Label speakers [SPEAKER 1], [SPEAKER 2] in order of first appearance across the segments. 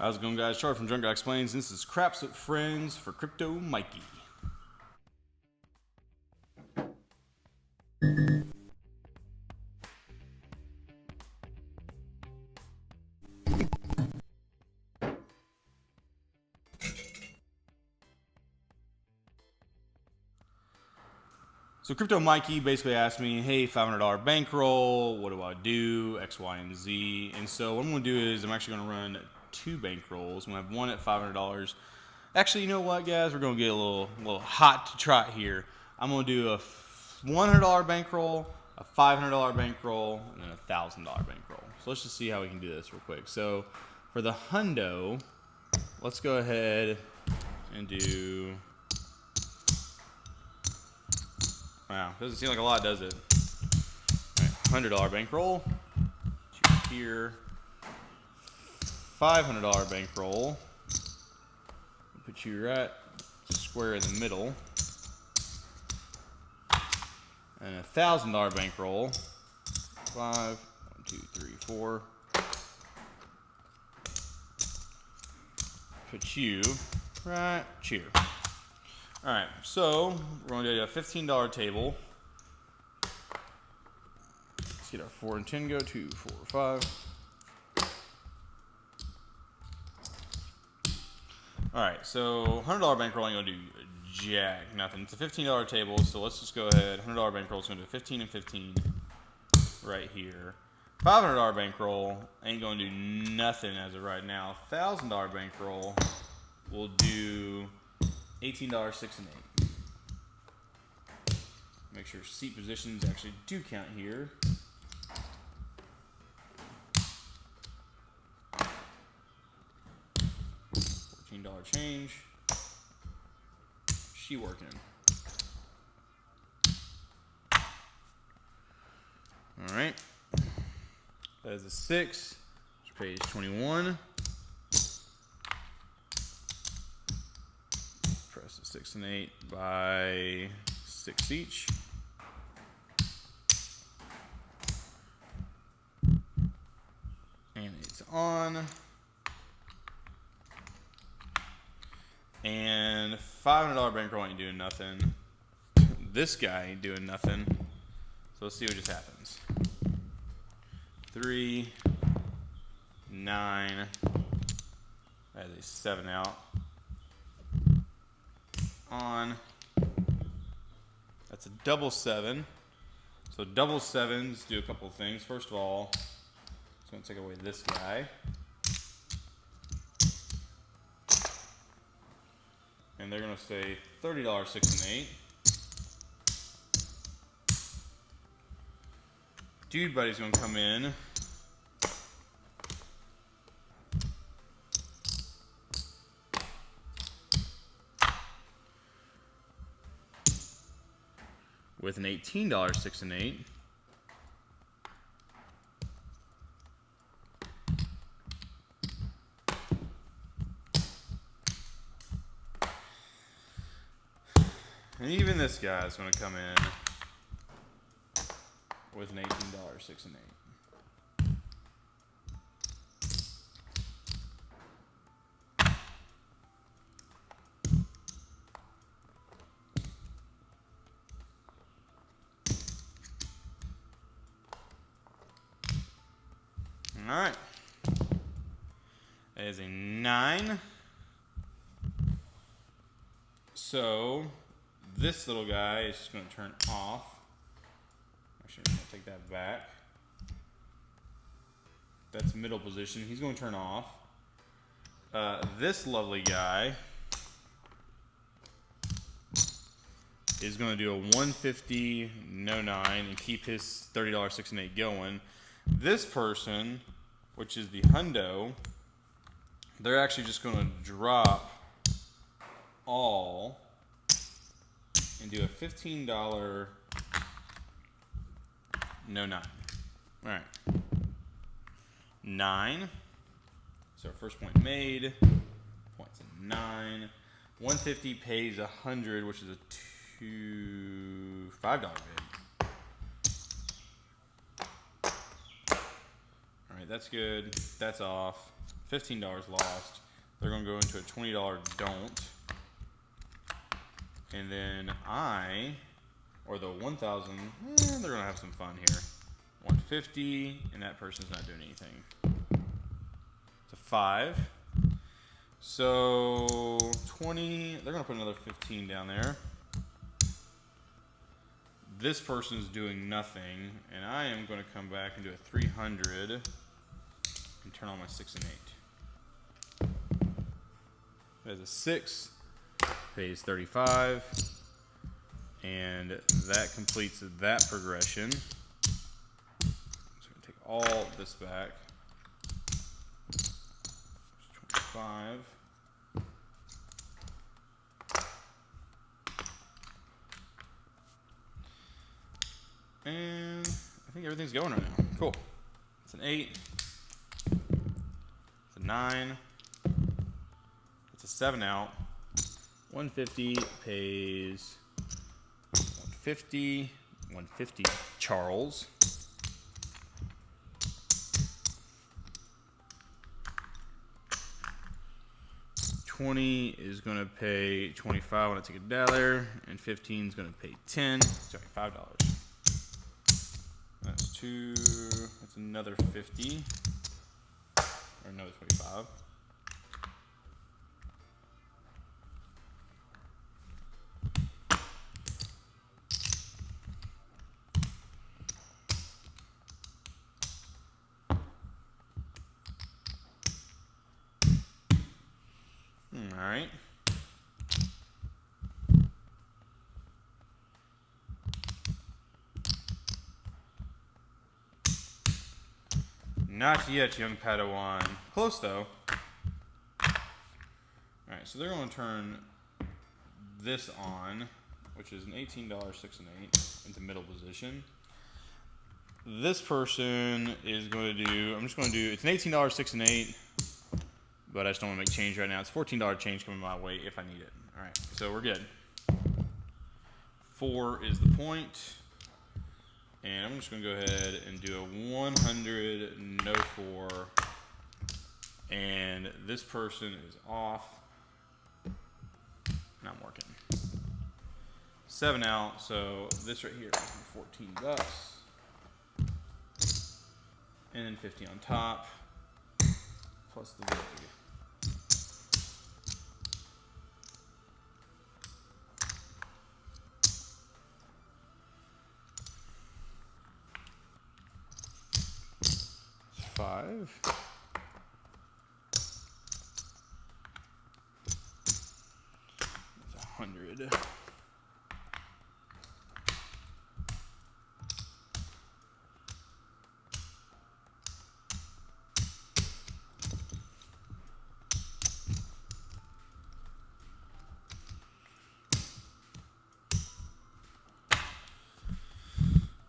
[SPEAKER 1] How's it going, guys? Charlie from Drunk Guy Explains. This is Craps with Friends for CryptoMickey. So CryptoMickey basically asked me, hey, $500 bankroll, what do I do, X, Y, and Z? And so what I'm going to do is I'm actually going to run two bankrolls. I'm going to have one at $500. Actually, you know what, guys? We're going to get a little hot to trot here. I'm going to do a $100 bankroll, a $500 bankroll, and then a $1,000 bankroll. So let's just see how we can do this real quick. So for the hundo, let's go ahead and do... Wow, doesn't seem like a lot, does it? All right, $100 bankroll. Put you here. $500 bankroll. Put you right square in the middle. And a $1,000 bankroll. 5, 1, 2, 3, 4. Put you right here. Alright, so we're going to do a $15 table. Let's get our 4 and 10 go. 2, 4, 5. Alright, so $100 bankroll ain't going to do jack, nothing. It's a $15 table, so let's just go ahead. $100 bankroll is going to do 15 and 15 right here. $500 bankroll ain't going to do nothing as of right now. $1,000 bankroll will do $18, 6 and 8. Make sure seat positions actually do count here. $14 change. She working. All right. That is a 6. Page 21. Press a 6 and 8 by 6 each. And it's on. And $500 bankroll ain't doing nothing. This guy ain't doing nothing. So let's see what just happens. 3, 9. That is a 7 out. On. That's a double 7. So double 7s do a couple of things. First of all, it's going to take away this guy. And they're going to say $30, 6 and 8. Dude buddy's going to come in. With an $18, 6 and 8. And even this guy is going to come in with an $18, 6 and 8. All right. That is a 9. So this little guy is just going to turn off. Actually, I'm going to take that back. That's middle position. He's going to turn off. This lovely guy is going to do a 150, no 9, and keep his $30, 6 and 8 going. This person, which is the hundo, they're actually just going to drop all and do a $15 no 9. All right. 9. So our first point made. Points a 9. 150 pays 100, which is a $5 bid. All right, that's good. That's off. $15 lost. They're going to go into a $20 don't. And then or the 1,000, they're going to have some fun here. 150, and that person's not doing anything. It's a 5. So 20, they're going to put another 15 down there. This person's doing nothing, and I am going to come back and do a 300 and turn on my 6 and 8. There's a 6, pays 35, and that completes that progression. So I'm going to take all this back. 25. And I think everything's going right now. Cool. It's an 8. It's a 9. It's a 7 out. 150 pays 150. 150 Charles. $20 is going to pay 25 when I take a dollar, and 15 is going to pay 10. Sorry, $5. That's 2. That's another 50, or another 25. All right. Not yet, young Padawan. Close, though. All right, so they're going to turn this on, which is an $18 6 and 8 into middle position. This person is going to do, I'm just going to do, it's an $18 6 and 8, but I just don't want to make change right now. It's $14 change coming my way if I need it. All right, so we're good. 4 is the point. And I'm just going to go ahead and do a 100, no 4. And this person is off. Not working. 7 out, so this right here is $14. And then 50 on top, plus the vig. $5. That's 100.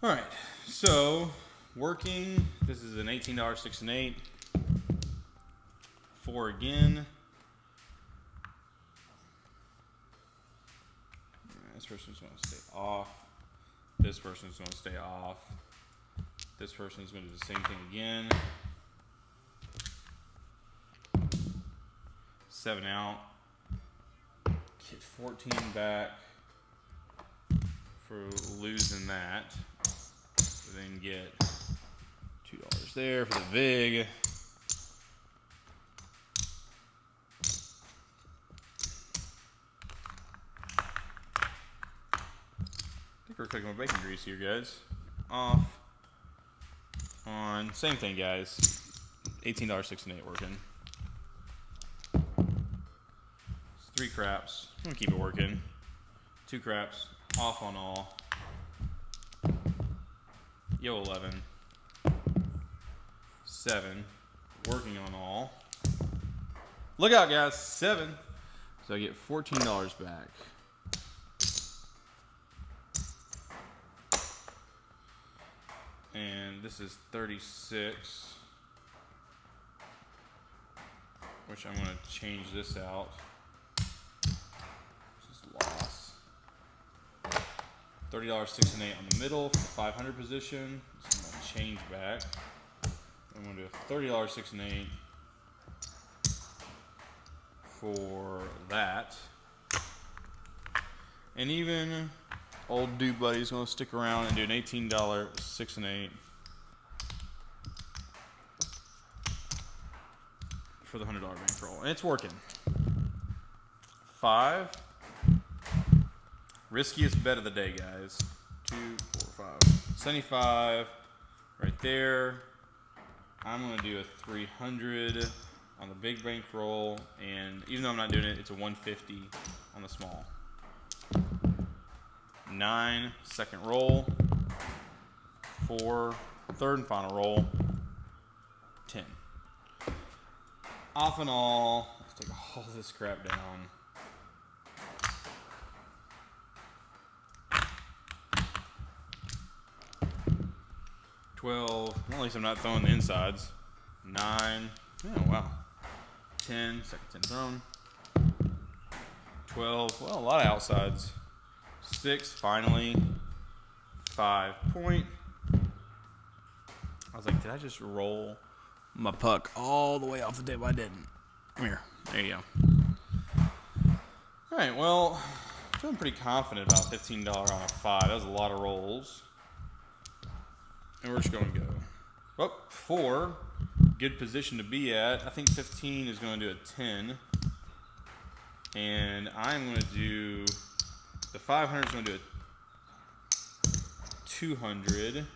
[SPEAKER 1] All right, so working, this is an $18 6 and 8. 4 again. This person's going to stay off. This person's going to stay off. This person's going to do the same thing again. 7 out. Get 14 back for losing that. Then get $2 there for the vig. I think we're cooking with bacon grease here, guys. Off. On. Same thing, guys. $18 6 and 8 working. It's 3 craps. I'm going to keep it working. 2 craps. Off on all. Yo, 11. 7. Working on all. Look out, guys. 7. So I get $14 back. And this is 36. Which I'm going to change this out. This is loss. $30 6 and 8 on the middle for 500 position. So I'm going to change back. I'm going to do a $30 6 and 8 for that. And even old dude buddy's gonna stick around and do an $18 6 and 8 for the $100 bankroll, and it's working. 5. Riskiest bet of the day, guys. 2, 4, 5. 75 right there. I'm gonna do a 300 on the big bankroll, and even though I'm not doing it, it's a 150 on the small. 9, second roll. 4, third and final roll. 10. Off and all, let's take all this crap down. $12. Well, at least I'm not throwing the insides. 9. Oh, wow. 10. Second 10 thrown. 12. Well, a lot of outsides. 6. Finally. 5 point. I was like, did I just roll my puck all the way off the table? I didn't. Come here. There you go. All right. Well, I'm feeling pretty confident about $15 on a 5. That was a lot of rolls. And we're just going to go. Well, 4, good position to be at. I think 15 is going to do a 10. And I'm going to do, the 500 is going to do a 200. And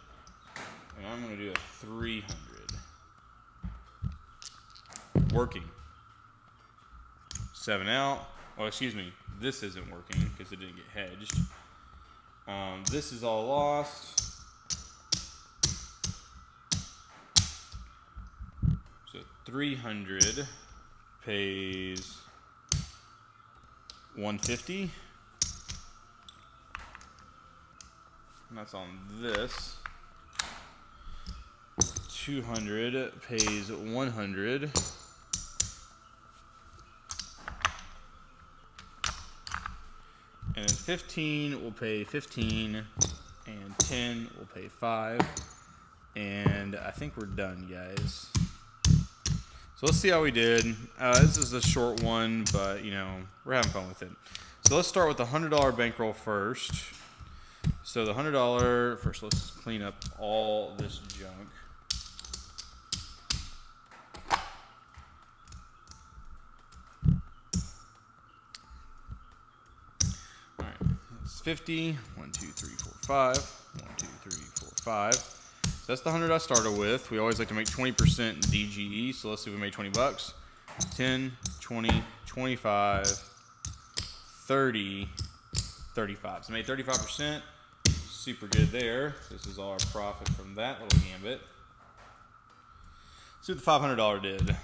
[SPEAKER 1] I'm going to do a 300. Working. 7 out. Oh, excuse me. This isn't working because it didn't get hedged. This is all lost. So 300 pays 150. And that's on this. 200 pays 100. And then 15 will pay 15, and 10 will pay 5. And I think we're done, guys. So let's see how we did. This is a short one, but, you know, we're having fun with it. So let's start with the $100 bankroll first. So the $100, first let's clean up all this junk. All right, that's 50. 1, 2, 3, 4, 5. 1, 2, 3, 4, 5. So that's the 100 I started with. We always like to make 20% DGE, so let's see if we made 20 bucks. 10, 20, 25, 30, 35. So we made 35%. Super good there. This is all our profit from that little gambit. See what the $500 did.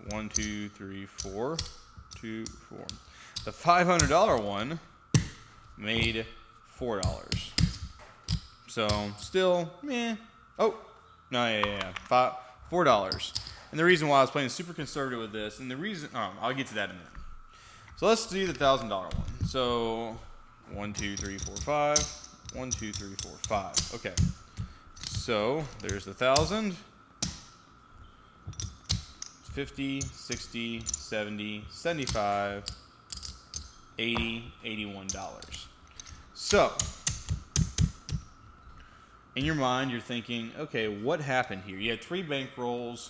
[SPEAKER 1] 1, 2, 3, 4. 2, 4. The $500 one made $4. So still, meh. Oh, no, yeah. $4. And the reason why I was playing super conservative with this, and the reason, I'll get to that in a minute. So let's do the $1,000 one. So 1, 2, 3, 4, 5. 1, 2, 3, 4, 5. Okay. So there's the 1,000. 50, 60, 70, 75, 80, $81. So in your mind, you're thinking, okay, what happened here? You had 3 bankrolls.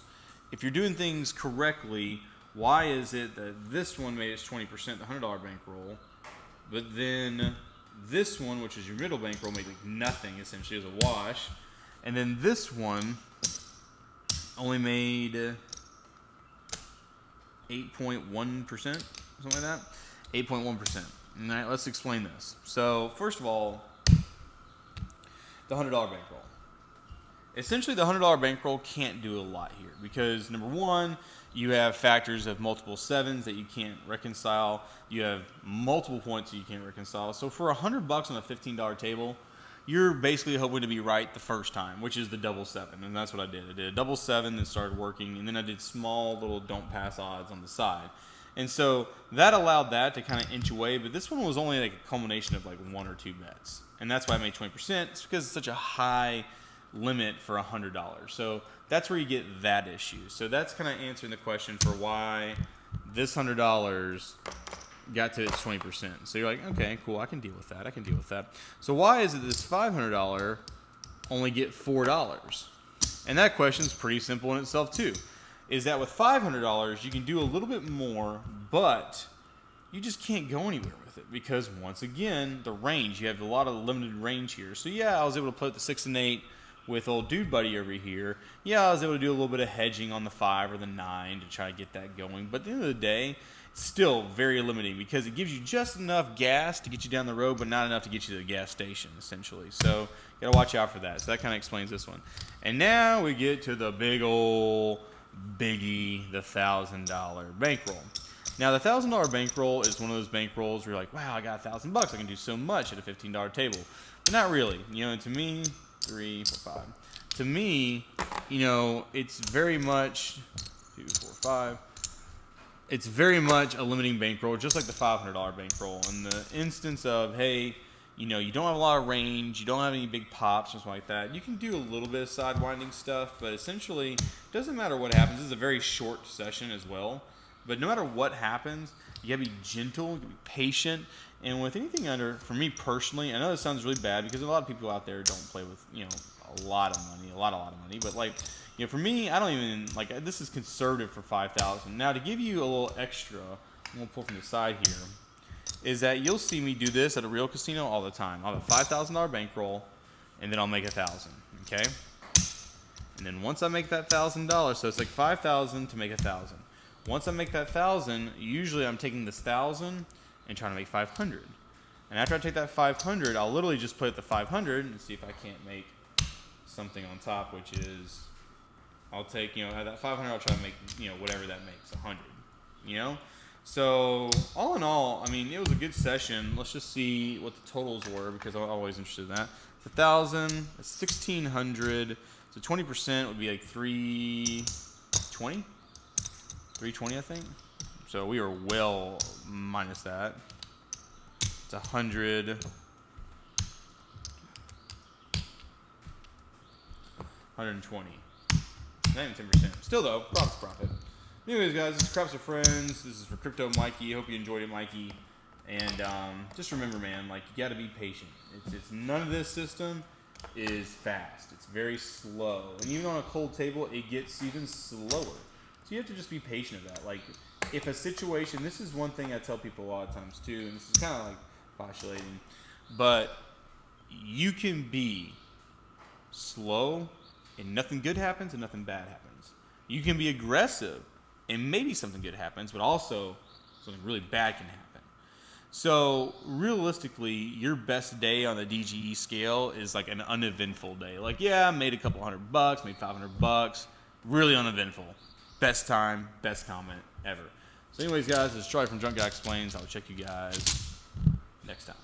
[SPEAKER 1] If you're doing things correctly, why is it that this one made its 20%, the $100 bankroll, but then this one, which is your middle bankroll, made like nothing, essentially, as a wash, and then this one only made 8.1%, something like that? 8.1%. All right, let's explain this. So, first of all, the $100 bankroll. Essentially, the $100 bankroll can't do a lot here because, number one, you have factors of multiple 7s that you can't reconcile. You have multiple points that you can't reconcile. So for $100 on a $15 table, you're basically hoping to be right the first time, which is the double 7. And that's what I did. I did a double 7 that started working, and then I did small little don't pass odds on the side. And so that allowed that to kind of inch away, but this one was only like a culmination of like 1 or 2 bets. And that's why I made 20%. It's because it's such a high limit for $100. So that's where you get that issue. So that's kind of answering the question for why this $100 got to its 20%. So you're like, okay, cool, I can deal with that. I can deal with that. So why is it this $500 only get $4? And that question's pretty simple in itself too. Is that with $500 you can do a little bit more, but you just can't go anywhere with it because once again, the range, you have a lot of limited range here. So yeah, I was able to put the 6 and 8 with old dude buddy over here. Yeah, I was able to do a little bit of hedging on the 5 or the 9 to try to get that going. But at the end of the day, it's still very limiting because it gives you just enough gas to get you down the road, but not enough to get you to the gas station, essentially. So you gotta watch out for that. So that kind of explains this one. And now we get to the big ol' biggie, the $1,000 bankroll. Now the $1,000 bankroll is one of those bankrolls where you're like, wow, I got $1,000. I can do so much at a $15 table. But not really. You know, to me, 3, 4, 5. To me, you know, it's very much 2, 4, 5. It's very much a limiting bankroll, just like the $500 bankroll. In the instance of, hey, you know, you don't have a lot of range, you don't have any big pops or something like that. You can do a little bit of sidewinding stuff, but essentially, it doesn't matter what happens. This is a very short session as well. But no matter what happens, you gotta be gentle, you gotta be patient. And with anything under, for me personally, I know this sounds really bad because a lot of people out there don't play with, you know, a lot of money, a lot of money. But like, you know, for me, I don't even, like, this is conservative for $5,000. Now, to give you a little extra, I'm gonna pull from the side here, is that you'll see me do this at a real casino all the time. I'll have a $5,000 bankroll, and then I'll make $1,000, okay? And then once I make that $1,000, so it's like $5,000 to make $1,000. Once I make that $1,000, usually I'm taking this $1,000 and trying to make $500. And after I take that $500, I'll literally just put it to $500 and see if I can't make something on top, which is, I'll take, you know, that $500, I'll try to make, you know, whatever that makes, 100, you know? So, all in all, I mean, it was a good session. Let's just see what the totals were because I'm always interested in that. It's 1,000, it's 1,600, so 20% would be like 320? 320, I think. So we are well minus that. It's 100. 120. Not even 10%. Still though, profit's profit. Anyways, guys, this is Crops with Friends. This is for CryptoMickey. Hope you enjoyed it, Mikey. And just remember, man, like, you got to be patient. It's none of this system is fast. It's very slow. And even on a cold table, it gets even slower. So you have to just be patient of that. Like, if a situation, this is one thing I tell people a lot of times too, and this is kind of like postulating, but you can be slow and nothing good happens and nothing bad happens. You can be aggressive and maybe something good happens, but also something really bad can happen. So realistically, your best day on the DGE scale is like an uneventful day. Like, yeah, I made a couple $100, made $500, really uneventful. Best time, best comment ever. So anyways, guys, this is Charlie from Drunk Guy Explains. I'll check you guys next time.